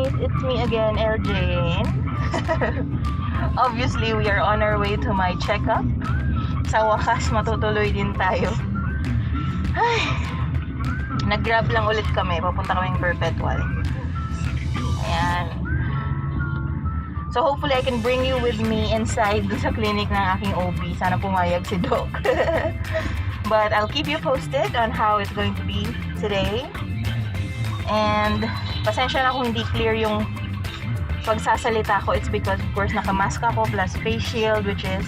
guys, it's me again, Jane. Obviously, we are on our way to my checkup. Sa wakas, matutuloy din tayo. Ay, nag-grab lang ulit kami. Papunta kaming Perpetual. Ayan. So hopefully I can bring you with me inside sa clinic ng aking OB. Sana pumayag si Doc. But I'll keep you posted on how it's going to be today. And pasensya na kung hindi clear yung pagsasalita ko. It's because of course nakamask ako plus face shield, which is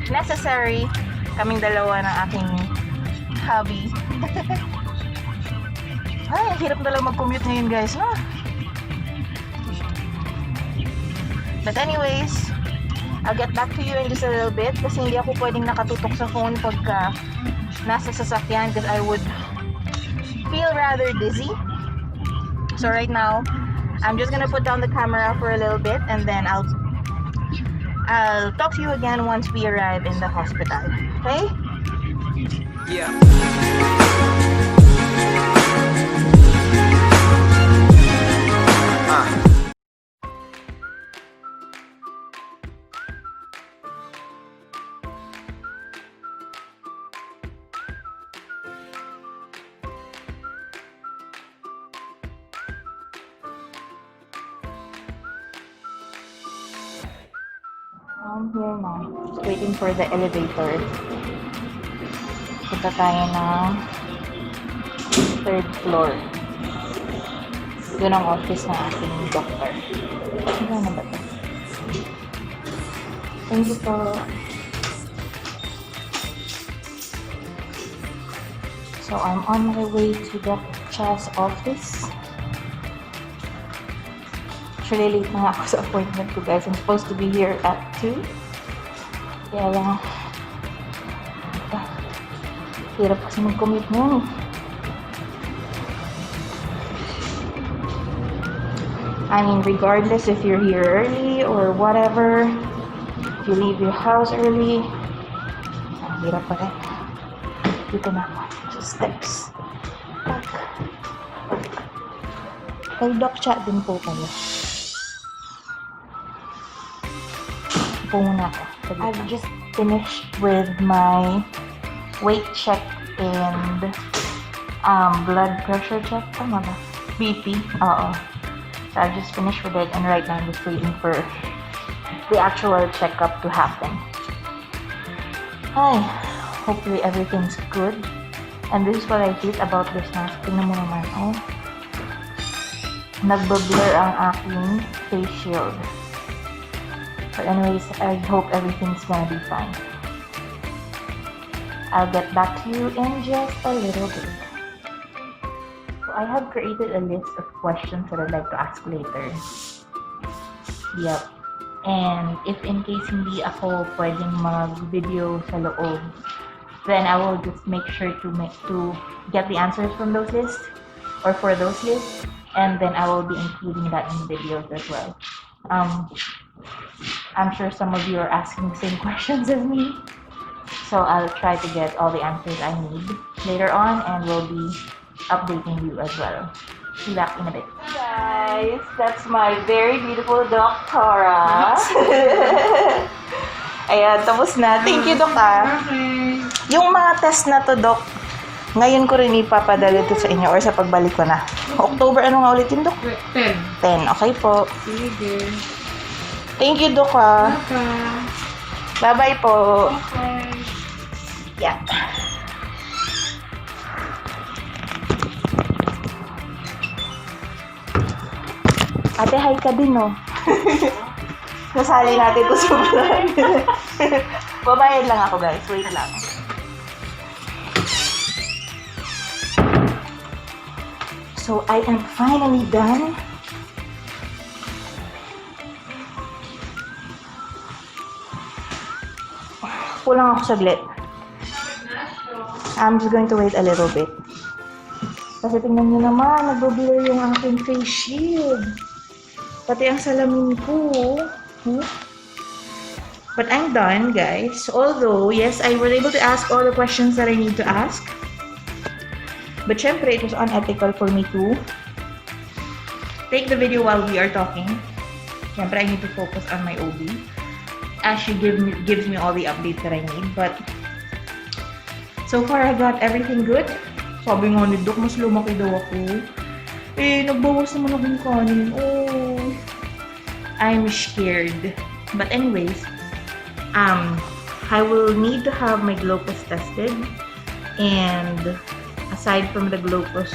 necessary. Kaming dalawa ng aking hubby. Ay, hirap talaga mag-commute ngayon, guys, no? But anyways, I'll get back to you in just a little bit kasi hindi ako pwedeng nakatutok sa phone pagka nasa sasakyan because I would feel rather dizzy. So right now, I'm just gonna put down the camera for a little bit and then I'll talk to you again once we arrive in the hospital. Okay? Yeah. I'm here now, waiting for the elevator. Punta tayo ng 3rd floor. Doon ang office ng ating doctor. Ano na ba ito? Thank you po. So I'm on my way to Dr. Cha's office. Actually, late na ako sa appointment ko, guys. I'm supposed to be here at 2. Kaya lang, hirap kasi mag-commute mo. I mean, regardless if you're here early or whatever, if you leave your house early, hirap pa rin. Dito na ako. Just steps. Kay Doc Cha din po kayo. I've just finished with my weight check and blood pressure check. Tama ba? BP. Oo. So I've just finished with it and right now I'm just waiting for the actual checkup to happen. Ay, hopefully everything's good. And this is what I hate about this mask. Tingnan mo naman. Oh. Nagbablur ang aking face shield. But anyways, I hope everything's gonna be fine. I'll get back to you in just a little bit. So I have created a list of questions that I'd like to ask later. Yep. And if in case hindi ako pwedeng mag-video sa loob, then I will just make sure to get the answers from those lists or for those lists, and then I will be including that in videos as well. I'm sure some of you are asking the same questions as me, so I'll try to get all the answers I need later on, and we'll be updating you as well. See you back in a bit. Hi guys, that's my very beautiful doctora. Ayan, tapos na. Thank you, Doc. Okay. Yung mga test na to, Doc, ngayon ko rin ipapadala ito sa inyo or sa pagbalik ko na. October, ano nga ulit yun, Doc? 10. 10, okay po. Sige. Thank you, Doc, ha. Okay. Bye-bye po. Okay. Yeah. Ate, hi ka din, no? Nasali natin ito sa vlog. Babayad lang ako, guys. Wait lang. So, I am finally done. Kulang ako saglit. I'm just going to wait a little bit. Kasi tingnan nyo naman, nagbo-blur yung aking face shield. Pati ang salamin ko. But I'm done, guys. Although, yes, I was able to ask all the questions that I need to ask. But syempre, it was unethical for me to take the video while we are talking. Siyempre, I need to focus on my OB. As she gives me all the updates that I need. But, so far, I got everything good. Sabi nga ni Doc, mas lumaki daw ako. Eh, nagbawas naman akong kanin. Oh, I'm scared. But anyways, I will need to have my glucose tested. And aside from the glucose,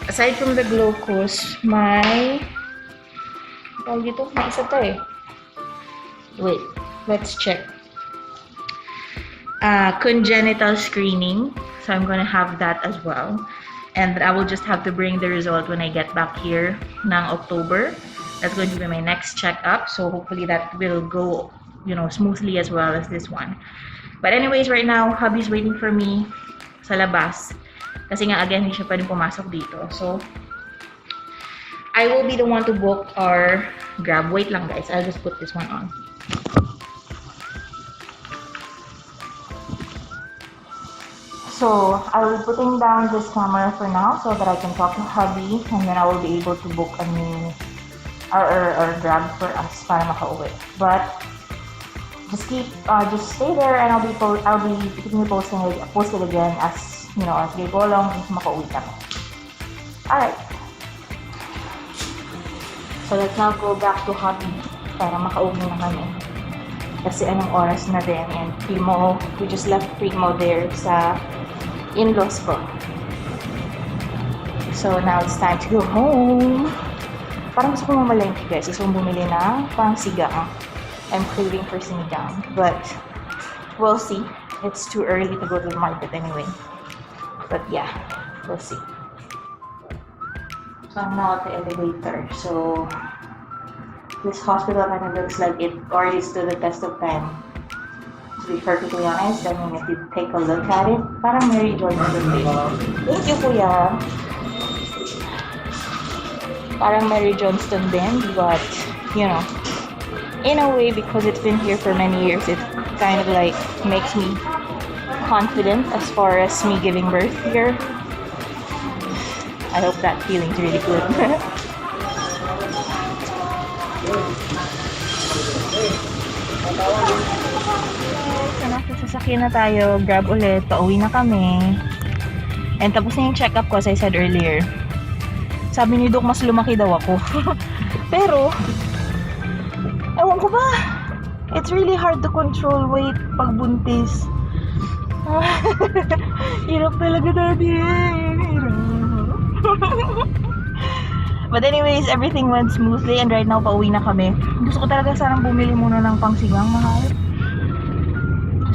aside from the glucose, may isa pa eh. Wait, let's check. Congenital screening. So I'm gonna have that as well. And I will just have to bring the result when I get back here ng October. That's going to be my next checkup. So hopefully that will go, smoothly as well as this one. But anyways, right now, hubby's waiting for me sa labas. Kasi nga, again, hindi siya pwedeng pumasok dito. So, I will be the one to book our Grab. Wait lang, guys. I'll just put this one on. So, I will be putting down this camera for now so that I can talk to hubby. And then I will be able to book a new or Grab for us para makauwi. But, just stay there and I'll be keeping you posted again as they go along and makauwi kami. Alright. So let's now go back to hubby para makauwi na kami. Kasi anong oras na din and we just left Primo there sa in-laws ko. So now it's time to go home. Parang gusto ko mamalengke guys. Gusto kong bumili na pang sigang. I'm craving for sinigang, but we'll see. It's too early to go to the market anyway. But yeah, we'll see. So I'm now at the elevator. So this hospital kind of looks like it already stood the test of time. To be perfectly honest, I mean, if you take a look at it, parang Mary Johnston din. Thank you, Kuya. Parang Mary Johnston din, but in a way, because it's been here for many years, it kind of like makes me confident as far as me giving birth here. I hope that feeling's really good. So, nasa sasakyan na tayo. Grab ulit. Pauwi na kami. And tapos na yung check-up ko, as I said earlier. Sabi ni Doc, mas lumaki daw ako. Pero, ewan ko ba? It's really hard to control weight pag buntis. Hirap talaga dati. But anyways, everything went smoothly and right now pauwi na kami. Gusto ko talaga sanang bumili muna ng pangsigang mahal.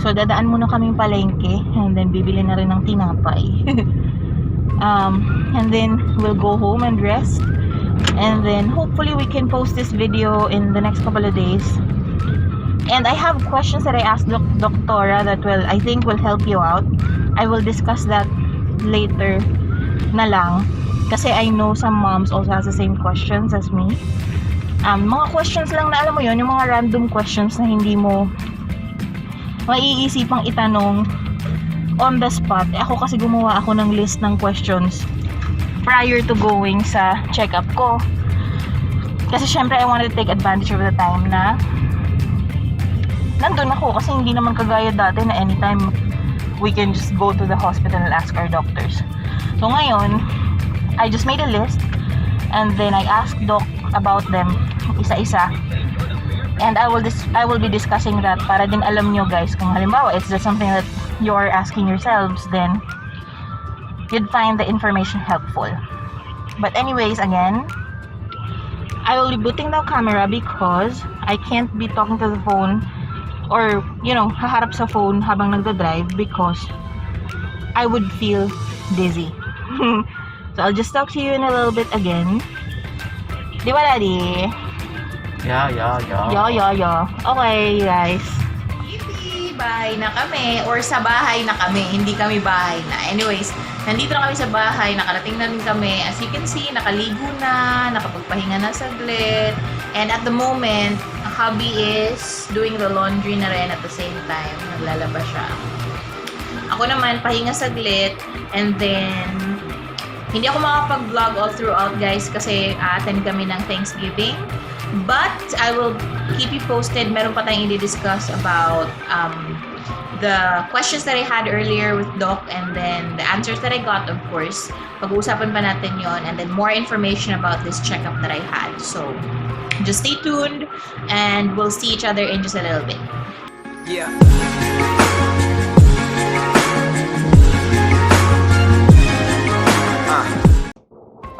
So dadaan muna kaming palengke and then bibili na rin ng tinapay. And then we'll go home and rest. And then hopefully we can post this video in the next couple of days. And I have questions that I asked Doctora that I think will help you out. I will discuss that later na lang. Kasi I know some moms also has the same questions as me. Mga questions lang na alam mo yun, yung mga random questions na hindi mo maiisipang itanong on the spot. Ako kasi gumawa ako ng list ng questions prior to going sa check-up ko. Kasi syempre I wanted to take advantage of the time na nandun ako kasi hindi naman kagaya dati na anytime we can just go to the hospital and ask our doctors. So ngayon, I just made a list and then I asked Doc about them isa-isa. And I will be discussing that para din alam nyo guys kung halimbawa it's just something that you're asking yourselves, then you'd find the information helpful. But anyways, again, I will be booting the camera because I can't be talking to the phone or, haharap sa phone habang nagdadrive because I would feel dizzy. So I'll just talk to you in a little bit again. Di ba, Daddy? Yeah. Yeah. Okay, guys. Yippee! Bahay na kami. Or sa bahay na kami. Hindi kami bahay na. Anyways, nandito na kami sa bahay. Nakarating na rin kami. As you can see, nakaligo na. Nakapagpahinga na saglit. And at the moment, hubby is doing the laundry na rin at the same time. Naglalaba siya. Ako naman, pahinga saglit. And then, Hindi ako makapag-vlog all throughout, guys, kasi attend kami ng Thanksgiving. But I will keep you posted. Meron pa tayong i-discuss about the questions that I had earlier with Doc, and then the answers that I got, of course. Pag-uusapan pa natin yon, and then more information about this checkup that I had. So, just stay tuned, and we'll see each other in just a little bit. Yeah.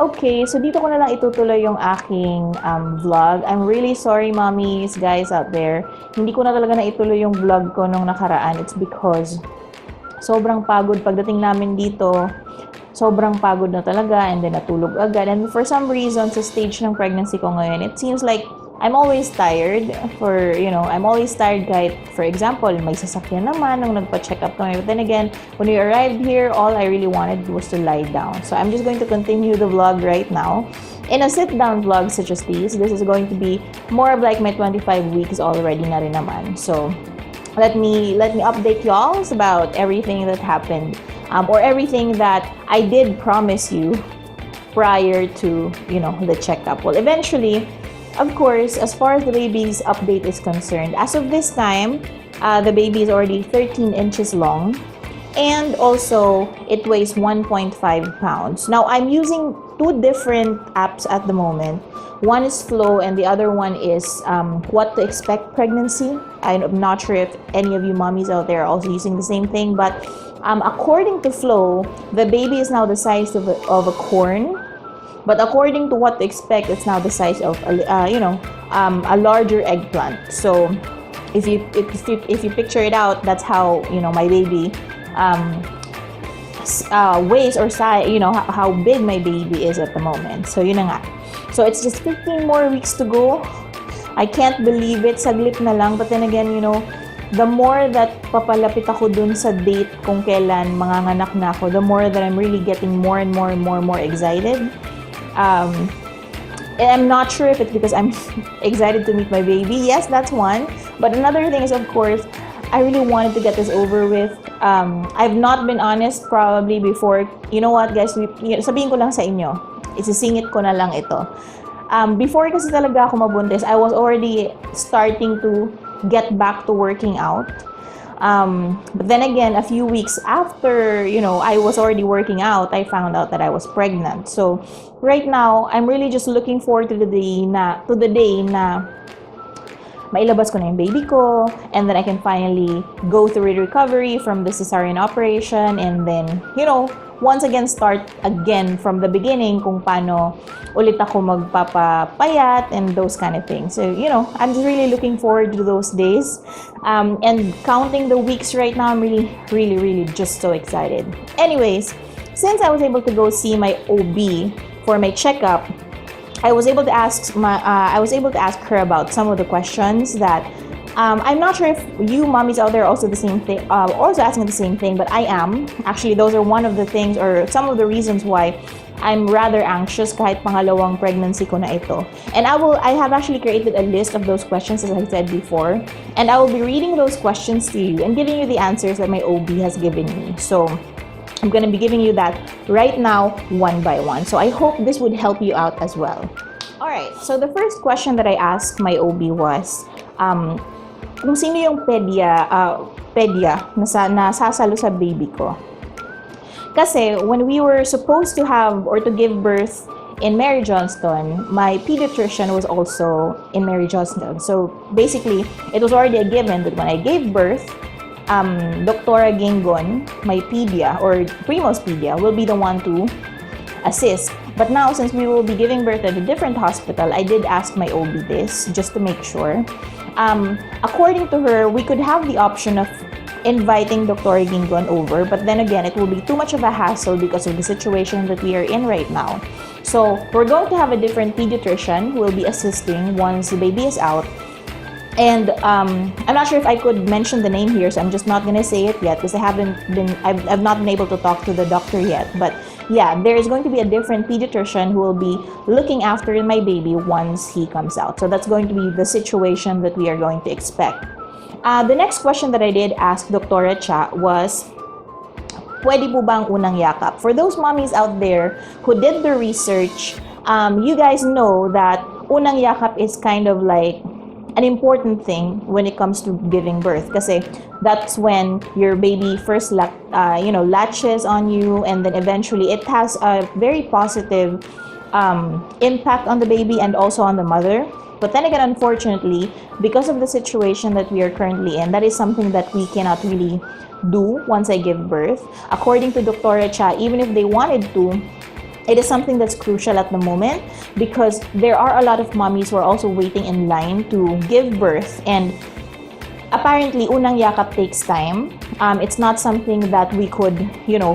Okay, so dito ko na lang itutuloy yung aking vlog. I'm really sorry, mommies, guys out there. Hindi ko na talaga na ituloy yung vlog ko nung nakaraan. It's because sobrang pagod pagdating namin dito. Sobrang pagod na talaga, and then natulog agad. And for some reason, sa stage ng pregnancy ko ngayon, it seems like I'm always tired I'm always tired kahit, for example, may sasakyan naman nung nagpa-check up kami. But then again, when we arrived here, all I really wanted was to lie down. So I'm just going to continue the vlog right now. In a sit-down vlog such as this is going to be more of like my 25 weeks already na rin naman. So let me update y'all about everything that happened, or everything that I did promise you prior to, the checkup. Well, eventually, of course, as far as the baby's update is concerned, as of this time, the baby is already 13 inches long, and also it weighs 1.5 pounds. Now, I'm using two different apps at the moment. One is Flow, and the other one is What to Expect Pregnancy. I'm not sure if any of you mommies out there are also using the same thing, but according to Flow, the baby is now the size of a corn. But according to What to Expect, it's now the size of a larger eggplant. So if you picture it out, that's how my baby weighs, or size, how big my baby is at the moment. So yun na nga. So it's just 15 more weeks to go. I can't believe it. Saglit na lang. But then again, the more that papalapit ako dun sa date kung kailan manganganak na ako, the more that I'm really getting more and more excited. And I'm not sure if it's because I'm excited to meet my baby. Yes, that's one. But another thing is, of course, I really wanted to get this over with. I've not been honest probably before. You know what, guys? Sabihin ko lang sa inyo. Isisingit ko na lang ito. Before kasi talaga ako mabuntis, I was already starting to get back to working out. But then again, a few weeks after, I was already working out, I found out that I was pregnant. So right now, I'm really just looking forward to the day na mailabas ko na yung baby ko, and then I can finally go through the recovery from the cesarean operation, and then, once again start again from the beginning kung paano ulit ako magpapapayat and those kind of things. So, I'm just really looking forward to those days. And counting the weeks right now, I'm really just so excited. Anyways, since I was able to go see my OB for my checkup, I was able to ask her about some of the questions that I'm not sure if you mommies out there are also also asking the same thing, but I am. Actually, those are one of the things, or some of the reasons why I'm rather anxious kahit pangalawang pregnancy ko na ito. And I have actually created a list of those questions, as I said before, and I will be reading those questions to you and giving you the answers that my OB has given me. So I'm going to be giving you that right now, one by one. So I hope this would help you out as well. Alright, so the first question that I asked my OB was, kung sino yung pedya na nasasalo sa baby ko. Kasi when we were supposed to have or to give birth in Mary Johnston, my pediatrician was also in Mary Johnston. So basically, it was already a given that when I gave birth, Dr. Gingon, my pedia or Primo's pedia, will be the one to assist. But now, since we will be giving birth at a different hospital, I did ask my OB this just to make sure. According to her, we could have the option of inviting Dr. Gingon over, but then again, it will be too much of a hassle because of the situation that we are in right now. So we're going to have a different pediatrician who will be assisting once the baby is out. And I'm not sure if I could mention the name here, so I'm just not gonna say it yet because I've not been able to talk to the doctor yet. But yeah, there is going to be a different pediatrician who will be looking after my baby once he comes out. So that's going to be the situation that we are going to expect. The next question that I did ask Dr. Cha was, pwede po ba ang unang yakap? For those mommies out there who did the research, you guys know that unang yakap is kind of like an important thing when it comes to giving birth, kasi that's when your baby first latches on you, and then eventually it has a very positive impact on the baby and also on the mother. But then again, unfortunately, because of the situation that we are currently in, that is something that we cannot really do once I give birth. According to Dr. Cha, even if they wanted to, it is something that's crucial at the moment, because there are a lot of mommies who are also waiting in line to give birth, and apparently unang yakap takes time. It's not something that we could,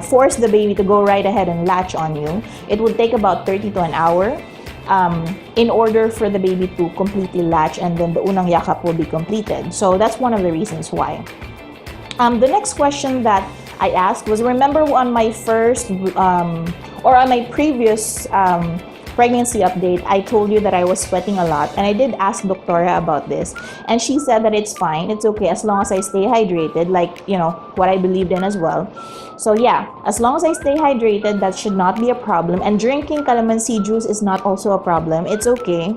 force the baby to go right ahead and latch on you. It would take about 30 to an hour in order for the baby to completely latch, and then the unang yakap will be completed. So that's one of the reasons why. The next question that I asked was, remember on my first or on my previous pregnancy update, I told you that I was sweating a lot, and I did ask Doctora about this, and she said that it's fine, it's okay as long as I stay hydrated, like what I believed in as well. So yeah, as long as I stay hydrated, that should not be a problem, and drinking calamansi juice is not also a problem. It's okay.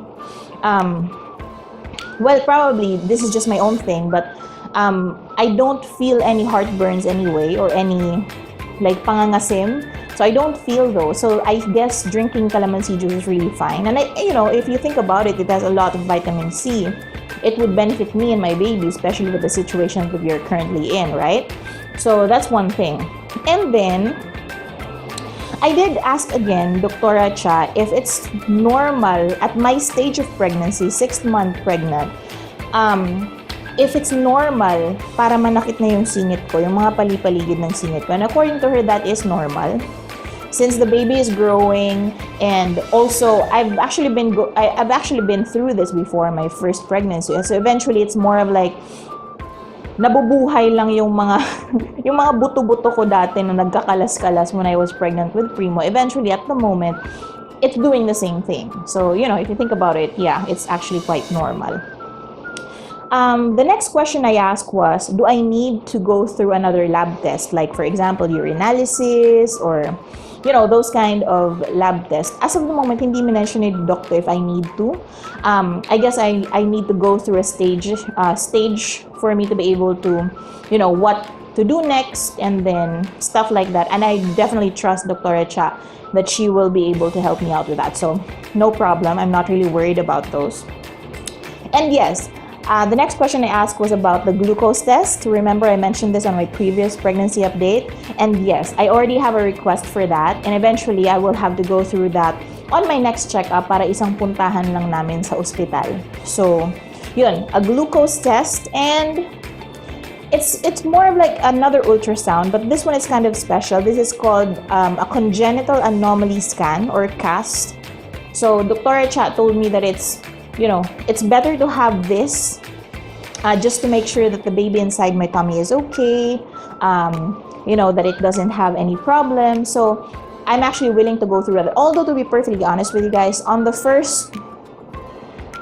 Well, probably this is just my own thing, but I don't feel any heartburns anyway, or any like pangangasim. So I don't feel those. So I guess drinking calamansi juice is really fine. And if you think about it, it has a lot of vitamin C. It would benefit me and my baby, especially with the situation that we are currently in, right? So that's one thing. And then I did ask again, Dr. Cha, if it's normal at my stage of pregnancy, 6th month pregnant, if it's normal para manakit na yung singit ko, yung mga palipaligid ng singit ko. And according to her, that is normal. Since the baby is growing, and also I've actually been through this before, my first pregnancy. So eventually it's more of like nabubuhay lang yung mga yung mga buto-buto ko dati na nagkakalas-kalas when I was pregnant with Primo. Eventually at the moment, it's doing the same thing. So, if you think about it, yeah, it's actually quite normal. The next question I asked was, do I need to go through another lab test? Like, for example, urinalysis or, those kind of lab tests. As of the moment, hindi minention ni doctor if I need to. I guess I need to go through a stage for me to be able to, what to do next, and then stuff like that. And I definitely trust Dr. Cha that she will be able to help me out with that. So, no problem. I'm not really worried about those. And yes, the next question I asked was about the glucose test. Remember, I mentioned this on my previous pregnancy update. And yes, I already have a request for that. And eventually, I will have to go through that on my next checkup para isang puntahan lang namin sa ospital. So, yun, a glucose test. And it's more of like another ultrasound, but this one is kind of special. This is called a congenital anomaly scan, or CAST. So, Dr. Cha told me that it's better to have this just to make sure that the baby inside my tummy is okay, that it doesn't have any problem. So I'm actually willing to go through that. Although, to be perfectly honest with you guys, on the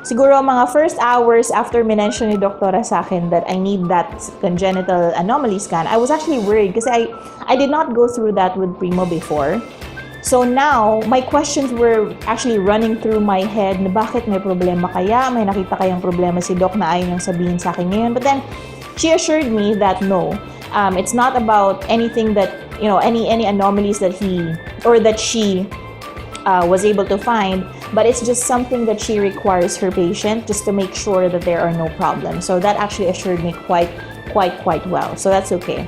siguro mga first hours after minention ni Doktora sa akin that I need that congenital anomaly scan, I was actually worried because I did not go through that with Primo before. So now, my questions were actually running through my head na bakit may problema kaya? May nakita kayang problema si Doc na ayaw niyang sabihin sa akin ngayon. But then, she assured me that no, it's not about anything that, any anomalies that she was able to find, but it's just something that she requires her patient just to make sure that there are no problems. So that actually assured me quite well. So that's okay.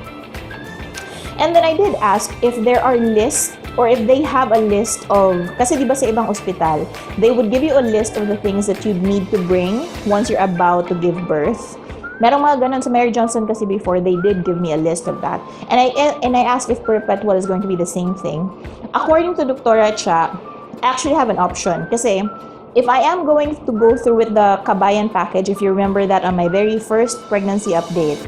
And then I did ask if there are lists, or if they have a list of, kasi diba sa ibang ospital, they would give you a list of the things that you'd need to bring once you're about to give birth. Merong mga ganun sa Mary Johnson kasi before, they did give me a list of that. And I asked if Perpetual is going to be the same thing. According to Dr. Cha, I actually have an option. Kasi if I am going to go through with the Kabayan package, if you remember that on my very first pregnancy update,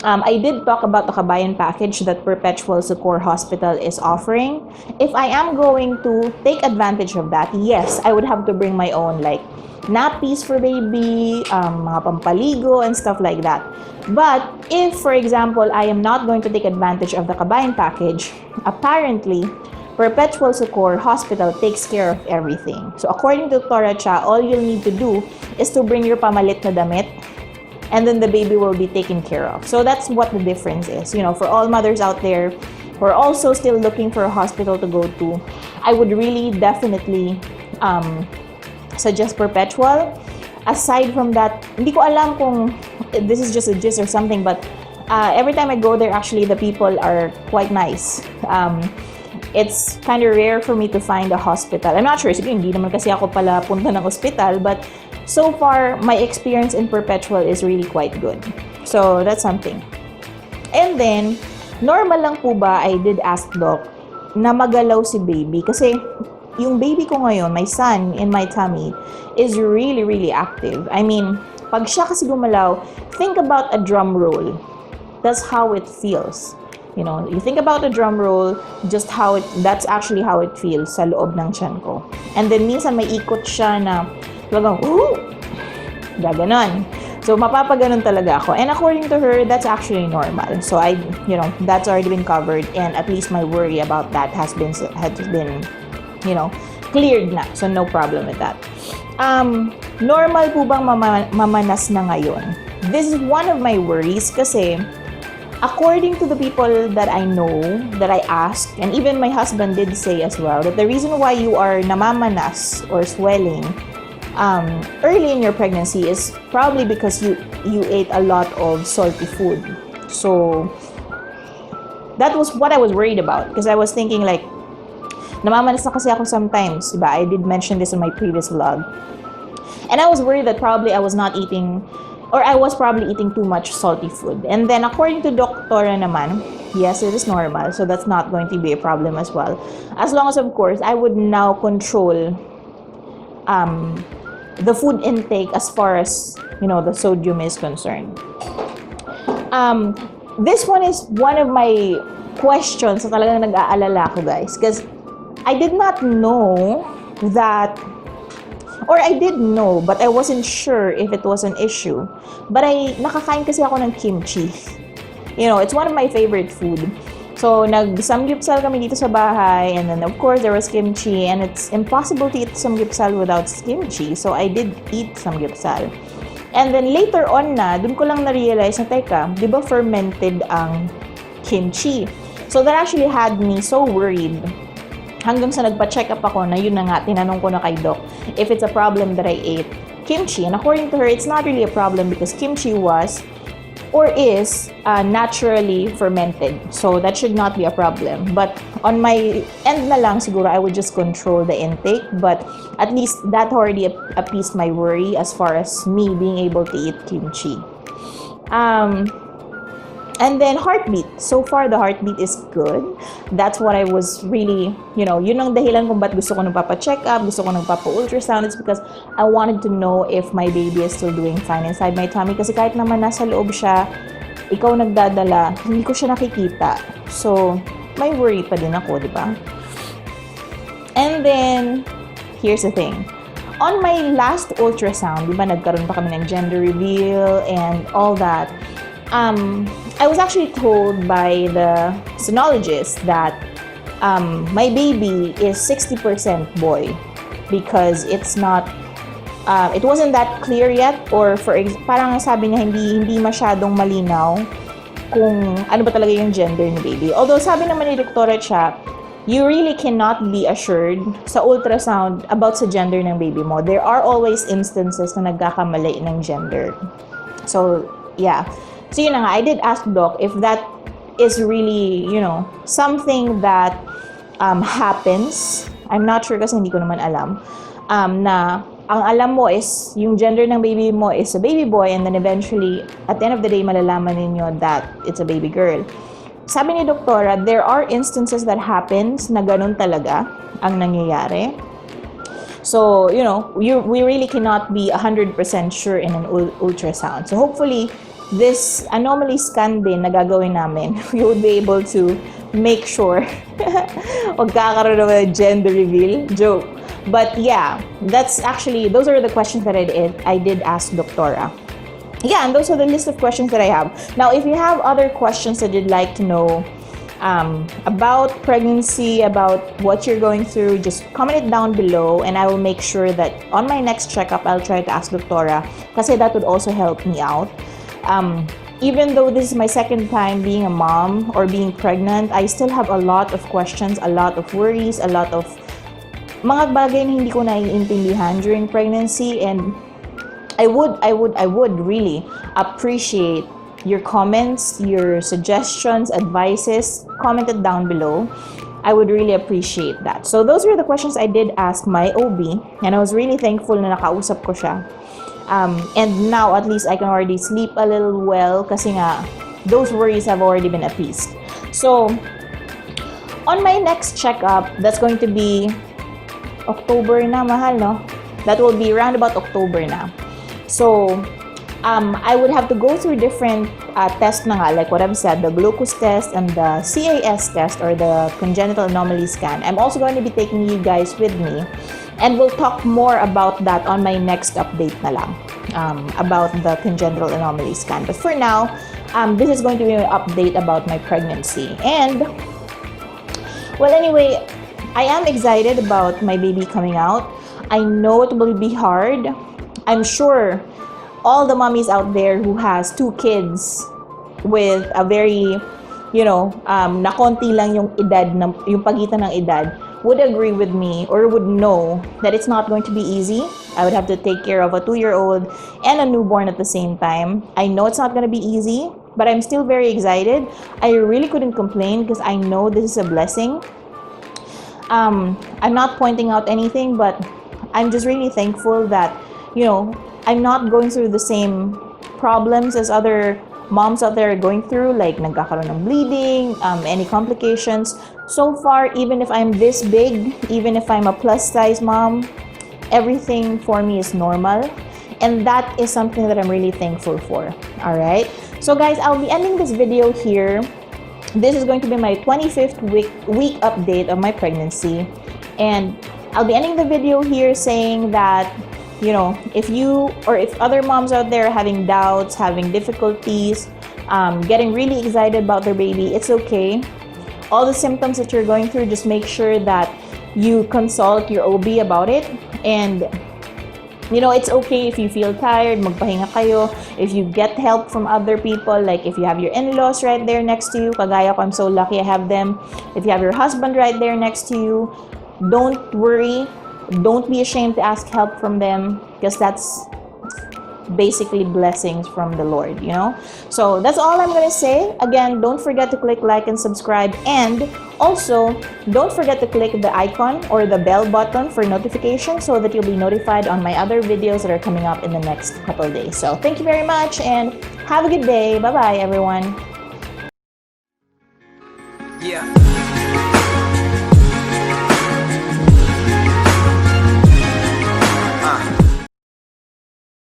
I did talk about the kabayan package that Perpetual Succor Hospital is offering. If I am going to take advantage of that, yes, I would have to bring my own like nappies for baby, mga pampaligo and stuff like that. But if, for example, I am not going to take advantage of the kabayan package, apparently, Perpetual Succor Hospital takes care of everything. So according to Dr. Cha, all you'll need to do is to bring your pamalit na damit, and then the baby will be taken care of. So that's what the difference is. You know, for all mothers out there who are also still looking for a hospital to go to, I would really definitely suggest Perpetual. Aside from that, hindi ko alam kung this is just a gist or something, but every time I go there, actually, the people are quite nice. It's kind of rare for me to find a hospital. I'm not sure, siguro hindi naman kasi ako pala punta ng hospital, but so far, my experience in Perpetual is really quite good. So, that's something. And then, normal lang po ba, I did ask Doc, na magalaw si baby? Kasi, yung baby ko ngayon, my son in my tummy, is really, really active. I mean, pag siya kasi gumalaw, think about a drum roll. That's how it feels. You know, you think about a drum roll, just how that's actually how it feels sa loob ng tiyan ko. And then, minsan may ikot siya na, talagang, gaganon. So, mapapaganon talaga ako. And according to her, that's actually normal. So, that's already been covered, and at least my worry about that has been cleared na. So, no problem with that. Normal po bang mamanas na ngayon? This is one of my worries kasi according to the people that I know, that I asked, and even my husband did say as well, that the reason why you are namamanas or swelling early in your pregnancy is probably because you ate a lot of salty food. So that was what I was worried about, because I was thinking like, namamanas na kasi ako sometimes, diba? I did mention this in my previous vlog. And I was worried that probably I was not eating, or I was probably eating too much salty food. And then according to Doktora naman, yes, it is normal. So that's not going to be a problem as well. As long as, of course, I would now control the food intake as far as, the sodium is concerned. This one is one of my questions na talagang nag-aalala ko, guys. Because I did not know that, or I did know, but I wasn't sure if it was an issue. But nakakain kasi ako ng kimchi. It's one of my favorite food. So, nag-samgyupsal kami dito sa bahay, and then of course there was kimchi, and it's impossible to eat samgyupsal without kimchi. So, I did eat samgyupsal. And then later on dun ko lang na-realize na, teka, di ba fermented ang kimchi? So, that actually had me so worried. Hanggang sa nagpa-check up ako na yun na nga, tinanong ko na kay Doc if it's a problem that I ate kimchi. And according to her, it's not really a problem because kimchi was or is naturally fermented. So that should not be a problem. But on my end na lang, siguro I would just control the intake. But at least that already appeased my worry as far as me being able to eat kimchi. And then heartbeat. So far, the heartbeat is good. That's what I was really, yun ang dahilan kung ba't gusto ko nagpapa-check up, gusto ko nagpapa-ultrasound. It's because I wanted to know if my baby is still doing fine inside my tummy. Kasi kahit naman nasa loob siya, ikaw nagdadala, hindi ko siya nakikita. So, may worry pa din ako, di ba? And then, here's the thing. On my last ultrasound, di ba, nagkaroon pa kami ng gender reveal and all that. I was actually told by the sonologist that my baby is 60% boy because it's not, it wasn't that clear yet, or parang sabi niya hindi masyadong malinaw kung ano ba talaga yung gender ni baby. Although sabi naman ni Dr. Cha, you really cannot be assured sa ultrasound about sa gender ng baby mo. There are always instances na nagkakamali ng gender. So, yeah. So yun na nga, I did ask Doc if that is really, something that happens. I'm not sure kasi hindi ko naman alam. Na ang alam mo is yung gender ng baby mo is a baby boy, and then eventually, at the end of the day, malalaman ninyo that it's a baby girl. Sabi ni Doktora, there are instances that happens na ganun talaga ang nangyayari. So, we really cannot be 100% sure in an ultrasound. So, hopefully, this anomaly scan din na gagawin namin, we would be able to make sure magkakaroon ng gender reveal. Joke. But yeah, those are the questions that I did ask Doctora. Yeah, and those are the list of questions that I have. Now, if you have other questions that you'd like to know about pregnancy, about what you're going through, just comment it down below, and I will make sure that on my next checkup, I'll try to ask Doctora, kasi that would also help me out. Even though this is my second time being a mom or being pregnant, I still have a lot of questions, a lot of worries, a lot of mga bagay na hindi ko naiintindihan during pregnancy, and I would really appreciate your comments, your suggestions, advices. Comment it down below. I would really appreciate that. So those were the questions I did ask my OB, and I was really thankful na nakausap ko siya. And now at least I can already sleep a little well kasi nga those worries have already been appeased. So on my next checkup, that's going to be October na, mahal, no? That will be around about October na. So I would have to go through different tests na nga, like what I've said, the glucose test and the CAS test, or the congenital anomaly scan. I'm also going to be taking you guys with me, and we'll talk more about that on my next update na lang, about the congenital anomaly scan. But for now, this is going to be an update about my pregnancy. And, well, anyway, I am excited about my baby coming out. I know it will be hard. I'm sure all the mommies out there who has 2 kids with a very, na konti lang yung edad, yung pagitan ng edad, would agree with me or would know that it's not going to be easy. I would have to take care of a 2-year-old and a newborn at the same time. I know it's not going to be easy, but I'm still very excited. I really couldn't complain because I know this is a blessing. I'm not pointing out anything, but I'm just really thankful that, I'm not going through the same problems as other moms out there are going through, like nagkakaroon ng bleeding, any complications. So far, even if I'm this big, even if I'm a plus size mom, everything for me is normal. And that is something that I'm really thankful for. All right. So guys, I'll be ending this video here. This is going to be my 25th week update of my pregnancy. And I'll be ending the video here saying that, if you or if other moms out there are having doubts, having difficulties, getting really excited about their baby, it's okay. All the symptoms that you're going through, just make sure that you consult your OB about it. And it's okay if you feel tired, magpahinga kayo. If you get help from other people, like if you have your in-laws right there next to you, kagaya ko, I'm so lucky I have them. If you have your husband right there next to you, don't worry. Don't be ashamed to ask help from them, because that's basically blessings from the Lord, So that's all I'm gonna say. Again, don't forget to click like and subscribe, and also don't forget to click the icon or the bell button for notifications so that you'll be notified on my other videos that are coming up in the next couple of days. So thank you very much and have a good day. Bye bye, everyone. Yeah.